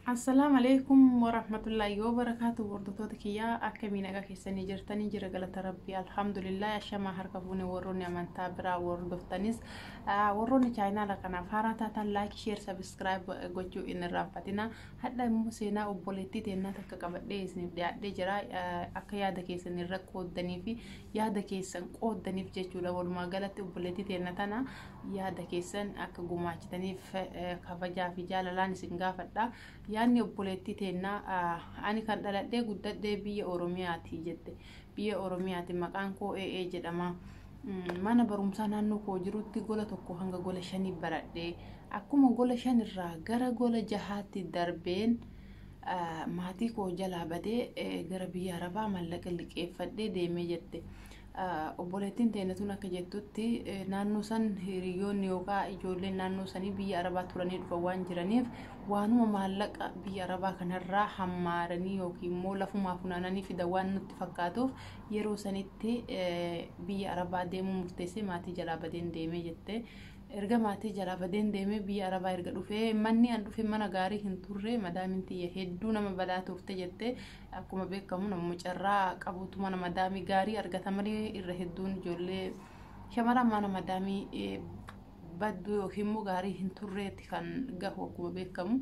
Assalamu alaikum warahmatullahi wabarakatuh. Hordoftoota kiyyaa akkamiin nagaa keessanii jirtanii jira galata rabbii alhamdulillah ashama harka fuune warroonni amantaa biraa hordoftanis warroonni chaayinaala kanaaf haaraa taatan like share subscribe gochuu hin irraanfatina. Hadda immoo seenaa obboleettii teennaa takka qabadhee isiniif dhiyaadhee jira akka yaada keessan irra qooddanii fi yaada keessan qooddaniif jechuudha. Walumaa galatti obboleettii teennaa tana yaada keessan akka gumaachitaniif kabajaa fi jaalalaan isin gaafadha. Yaanni obboleettii teennaa ani kan dhaladhee guddadhee biyya Oromiyaati jette. Biyya Oromiyaati maqaan koo ee jedhama. Mana barumsaa naannoo koo jirutti gola tokko hanga gola 5 baradhee akkuma gola 5 irraa gara gola 6tti darbeen maatii koo jalaa badee gara biyya Arabaa mallaqa liqeeffadhee deemee jette. Obboleettiin teennaa tun akka jettutti naannoo san hiriyoonni yookaan ijoolleen naannoo sanii biyya Arabaa turanii dhufan waan jiraniif waanuma maallaqa biyya Arabaa kanarraa hammaaranii yookiin immoo lafumaa funaananii fidan waan nutti fakkaatuuf yeroo sanitti biyya Arabaa deemuu murteessee maatii jalaa badeen deemee jette. Erga maatii jalaa badeen deemee biyya Arabaa erga dhufee manni an dhufe mana gaarii hin turre madaamin tiyya hedduu nama badaa turte jette. Akkuma beekamu nama carraa qabutu mana madaamii gaarii argata malee irra hedduun ijoollee shamarran mana madaamii baddu yookiin immoo gaarii hin turreetti kan gahu akkuma beekamu.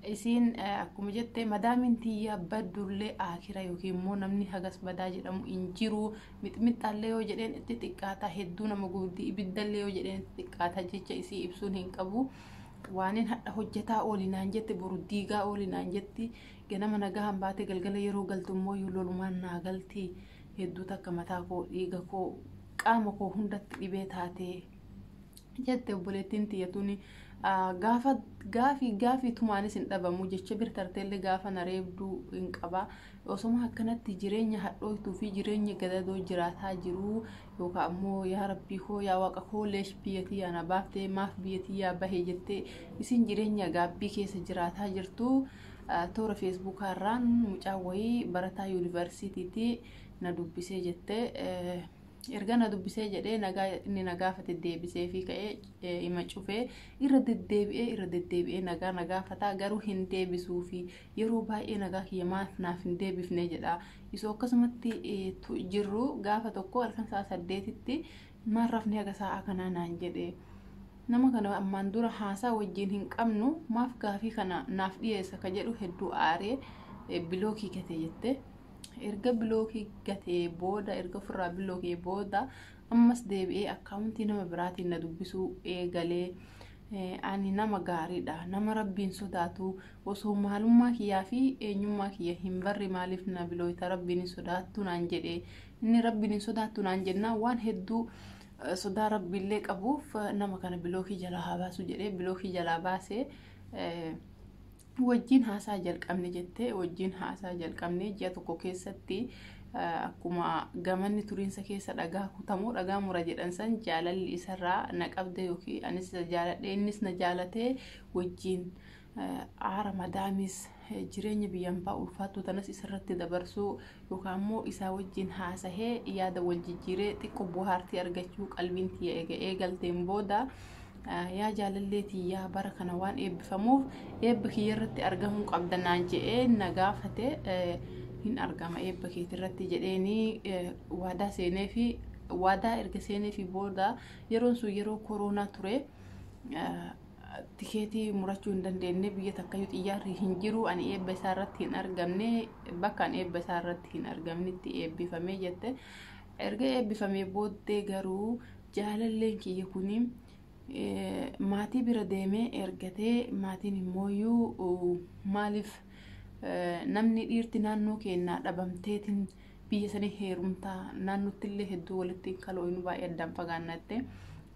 Isiin akkuma jette madaamin tiyya baddullee akira yookiin immoo namni hagas badaa jedhamu hin jiru. Mixmixaallee yoo jedheen itti xiqqaata hedduu nama guddii ibiddallee yoo jedheen itti xiqqaata jecha isii ibsuun hin qabu. Waanin hadha hojjetaa oolinaan jette boru diigaa oolinaan jetti ganama nagahan baate galgala yeroo galtu immoo lolumaan naa galti hedduu takka mataa koo dhiiga koo qaama koo hundatti dhibee taate jette obboleettiin tiyyatuni. Gaafii tumaanis hin dhabamu jecha birtarteellee gaafa nareebduu hin qaba. Osoma akkanatti jireenya hadhooytuu fi jireenya gadadoo jiraataa jiru yookaan ammoo yaa rabbii koo yaa waaqa koo leesh biyyatii ana baaftee maaf biyyatii yaa bahee jettee isin jireenya gaabbii keessa jiraataa jirtu. Toora feesbuukaa irraan mucaa wayii barataa yuunivarsiitiitti na dubbisee jettee. Erga na dubbisee jedhee inni nagaafate deebisee fi ka'ee ima cufee irra deddeebi'ee nagaafata garuu hin deebisuu fi yeroo baay'ee nagaa kiyya maaf naaf hin deebifne jedha. Isoo akkasumatti jirru gaafa tokko halkan sa'a 8tti maal rafne haga sa'a kanaa naan jedhe. Nama kana ammaan dura haasaa wajjin hin qabnu maaf gaafii kana naaf dhiyeessa ka jedhu hedduu aaree bilookii gate jette. Erga bilookii gatee booda erga furraa bilookii booda ammas deebi'ee akkaawuntii nama biraatiin na dubbisuu eegalee ani nama gaariidha nama rabbiin sodaatu osoo maalummaa kiyyaa fi eenyummaa kiyya hin barre maaliif na bilooyita rabbiin sodaattu naan jedhe. Inni rabbiin sodaattu naan jennaa waan hedduu sodaa rabbiillee qabuuf nama kana bilookii jalaa haa baasu jedhee bilookii jalaa baasee wajjin haasaa jalqabne jette. Wajjin haasaa jalqabne ji'a tokko keessatti akkuma gamanni turiinsa keessa dhagaa kutamu dhagaa mura jedhan san jaalalli isarraa na qabde yookiin anis isa jaaladhe innis na jaalatee wajjin aara madaamis jireenya biyyambaa ulfaattu tanas isarratti dabarsuu yookaan immoo isaa wajjin haasahee yaada wal jijjiiree xiqqoo bohaartii argachuu qalbiin tiyya eegalteen booda. Yaa jaalalleetii yaa bara kana waan eebbifamuuf eebba kiyya irratti argamuu qabda naan jedhee na gaafate hin argama eebba keetii irratti jedheeni waadaa seenee fi waadaa erga seenee fi booda yeroon sun yeroo koronaa ture tikeetii murachuu hin dandeenye biyya takkayyuu xiyyaarri hin jiru ani eebba isaa irratti hin argamne bakkaan eebba isaa irratti hin argamnitti eebbifamee jette. Erga eebbifamee booddee garuu jaalalleen kiyya kuni maatii bira deemee ergatee maatiin immooyyuu maaliif namni dhiirti naannoo keenyaa dhabamteetiin biyya sanii heerumtaa naannootti illee hedduu walitti kalooyinu baay'ee addaan fagaannatte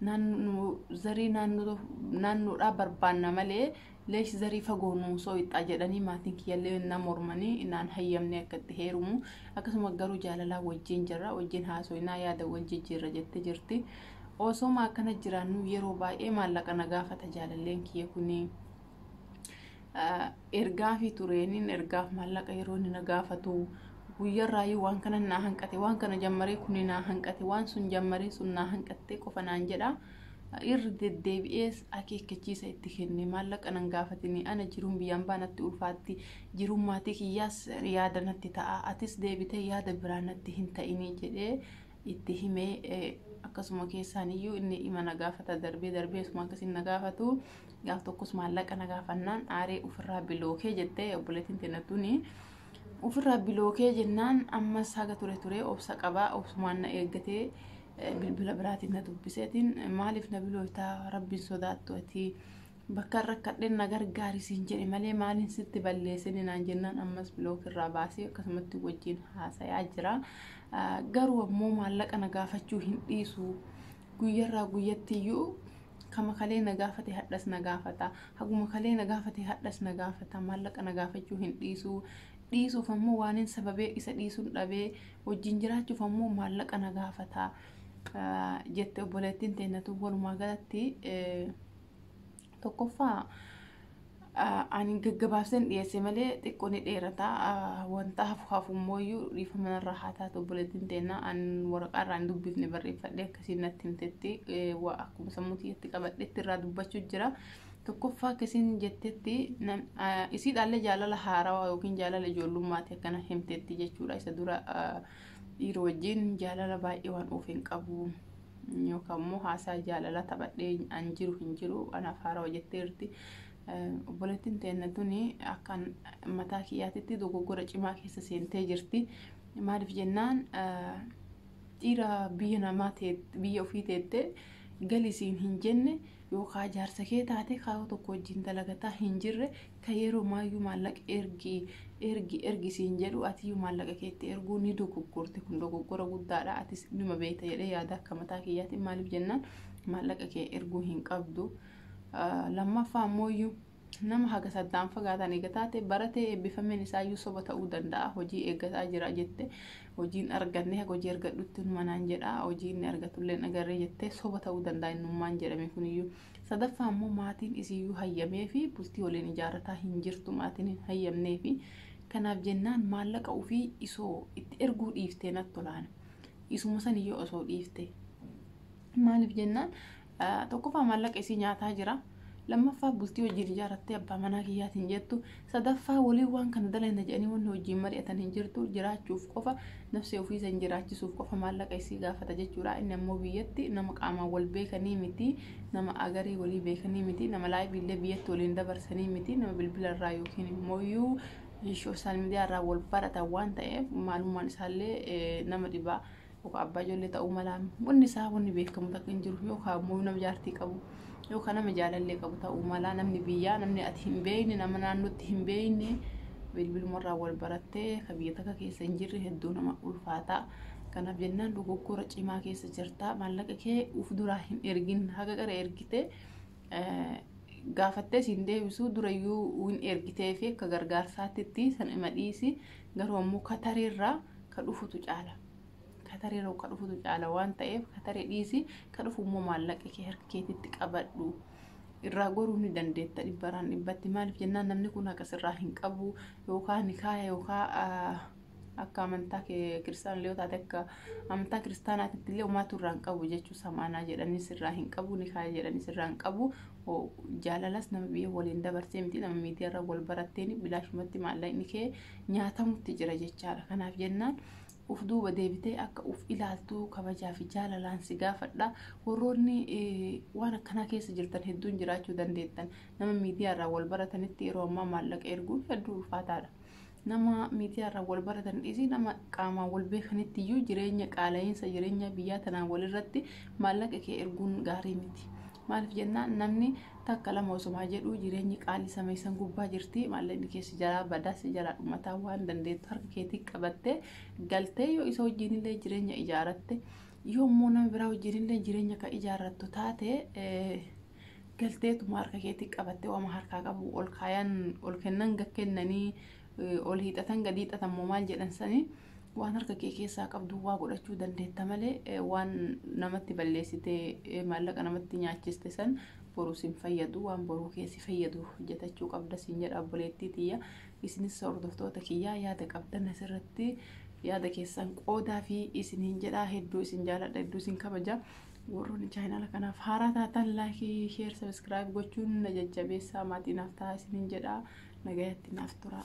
naannoo zarii naannoodhaa barbaanna malee leesh zarii fagoo nuusoo ixaa jedhanii maatiin kiyyallee nama mormanii naan hayyamne akka itti heerumu. Akkasuma garuu jaalalaa wajjin jirra wajjin haasoinaa yaada wal jijjiirra jette jirti. Osoma akkana jiraannu yeroo baay'ee maallaqa na gaafata jaalalleen kiyya kuni ergaa fi tureeniin ergaaf maallaqa yeroo ni na gaafatu guyyarraayyuu waan kana naa hanqate waan kana jammaree kuni naa hanqate waan sun jammaree sun naa hanqatte qofa naan jedha. irra deddeebi'ees akeekkachiisa itti kenne maallaqa nan gaafatini ana jiruun biyyaan baanatti ulfaatti jiruun maatii kiyyaas yaada natti ta'a atis deebitee yaada biraa natti hin ta'inii jedhee itti himee akkasuma keessaaniyyuu inni ima na gaafata darbee suma akkasiin na gaafatu gaaf tokkos maallaqa na gaafannaan aaree ofirraa bilookee jettee obboleettiin teenattuuni ofirraa bilookee jennaan ammas haga ture obsa qabaa obsumaan na eeggatee bilbila biraatiin na dubbiseetiin maaliif na bilootaa rabbiin sodaattu ati bakka rakkadheen na gargaarisiin jedhe malee maaliin sitti balleessini naan jennaan ammas bilookirraa baasee akkasumatti wajjin haasayaa jira garuu ammoo maallaqa na gaafachuu hin dhiisu guyyarraa guyyattiyyuu kama kalee na gaafate hadhas na gaafata haguma kalee na gaafate hadhas na gaafata maallaqa na gaafachuu hin dhiisuuf ammoo waanin sababee isa dhiisuun dhabee wajjin jiraachuuf ammoo maallaqa na gaafata jette obboleettiin teenatu walumaa galatti tokkoffaa ani gaggabaabseen dhiyeesse malee xiqqoo ni dheerata wanta hafumooyyuu dhiifama narraa haa taatu obboleettiin teennaa an waraqaarraa hin dubbifne barreeffadhee akkasiin natti himtetti akkuma sammuutiitti qabadhetti irraa dubbachuu jira tokkoffaa akkasiin jettetti isiidhaallee jaalala haarawaa yookiin jaalala ijoollummaati akkana himtetti jechuudha isa dura dhiira wajjin jaalala baay'ee waan of hin qabu yookaan immoo haasaa jaalala taphadhee an jiru hin jiru anaaf haarawaa jetteerti obboleettiin teennatuni akkan mataa kiyyaatitti dogoggora cimaa keessa seentee jirti maaliif jennaan dhiira biyya namaa biyya ofii teette galisiin hin jenne yookaan jaarsa kee taate kaayoo tokko wajjin dalagataa hin jirre ka yeroo maayyuu maallaqa ergisiin jedhu atiyyuu maallaqa keetti erguu ni dogoggorte kun dogoggora guddaadha atis nima beekta jedhee yaada akka mataa kiyyaatti maaliif jennaan maallaqa kee erguu hin qabdu lammaffaa ammoo nama haga saddaan fagaatan eegataate baratee eebbifameen isaayyuu soba ta'uu danda'a hojii eeggataa jira jette hojiin arganne hojii argadhutti manaan jedha hojiin argatullee agarree jette soba ta'uu danda'a innummaan jedhame kuniyyuu sadaffaa ammoo maatiin isiyyuu hayyamee fi bultii waliin ijaarrataa hin jirtu maatiin hin hayyamnee fi kanaaf jennaan maallaqa ofii isoo itti erguu dhiiftee natti tolaan isuma saniyyoo osoo dhiifte maaliif jennaan tokkoffaa maallaqa isii nyaataa jira lammaffaa bultii wajjin ijaarrattee abbaa manaa kiyyaatiin jettu sadaffaa waliin waan kana dalagna jedhanii wanni wajjin mari'atan hin jirtu jiraachuuf qofa nafsee ofii san jiraachisuuf qofa maallaqa isii gaafata jechuudha inni ammoo biyyatti nama qaamaan wal beekanii miti nama agarii walii beekanii miti nama laayibiillee biyyatti waliin dabarsanii miti nama bilbilarraa yookiin immooyyuu sooshaal miidiyaarraa wal baratan waan ta'eef maalummaan isaallee nama dhibaa yookaan abbaa ijoollee ta'uu mala wanni isaa wanni beekamu takka hin jiru yookaan ammoo nama jaartii qabu yookaan nama jaalallee qabu ta'uu mala namni biyyaa namni ati hin beekne nama naannootti hin beekne bilbilumarraa wal barattee ka biyya takka keessa hin jirre hedduu nama ulfaataa kanaaf jennaan dogoggora cimaa keessa jirta maallaqa kee uf duraa hin ergin haga qara ergite gaafattee siin deebisuu durayyuu hin ergitee fi akka gargaarsaatti san ima dhiisi garuu ammoo katareerraa ka dhufutu caala kataree ka dhufutu caala waan ta'eef kataree dhiisi ka dhufu immoo maallaqa kee harka keetitti qabadhu irraa goruu ni dandeetta dhibbaraan dhibbatti maaliif jennaan namni kun akkasirraa hin qabu yookaan nikaaya yookaan akka amantaa kiristaanaa taate akka amantaa kiristaanaatti illee uumaatu irraa hin qabu jechuu samaanaa jedhanii sirraa hin qabu nikaaya jedhanii sirraa hin qabu jaalalas nama biyya waliin dabarsee miti nama miidiyaarra wal baratteen bilaashumatti maallaqni kee nyaatamutti jira jechaadha kanaaf jennaan uf duuba deebitee akka uf ilaaltu kabajaa fi jaalalaan si gaafadha warroonni waan akkanaa keessa jirtan hedduun jiraachuu dandeettan nama miidiyaarraa wal baratanitti yeroo ammaa maallaqa erguun hedduu ulfaataadha nama miidiyaarraa wal baratan dhiisii nama qaamaan wal beekanitti iyyuu jireenya qaala'iinsa jireenya biyyaa tanaan walirratti maallaqa kee erguun gaarii miti maaliif jennaan namni takka lama osomaa jedhu jireenyi qaalii sameessan gubbaa jirti maallaqni keessa jalaa badaas jalaa dhumataa waan dandeettu harka keetii qabattee galtee yoo isa wajjinillee jireenya ijaaratte yoo immoo nama biraa wajjinillee jireenya ka ijaarrattu taate galteetuma harka keetii qabattee waan harkaa qabu ol kaayan ol kennan gakkennanii ol hiixatan gadi hiixatan moo maal jedhan sanii waan harka kee keessaa qabdu waa godhachuu dandeetta malee waan namatti balleessitee maallaqa namatti nyaachiste san boruu sin fayyadu waan boruu keessi fayyadu hojjetachuu qabda sin jedha obboleettii tiyya isinis hordoftoota kiyyaa yaada qabdan asirratti yaada keessan qoodaa fi isiniin jedhaa hedduu isin jaaladha hedduu isin kabaja warroonni chaayinaala kanaaf haaraa taatan laayikii sheer sabiskiraayib gochuun na jajjabeessaa maatii naaf ta'a isiniin jedha nagayatti naaf tura.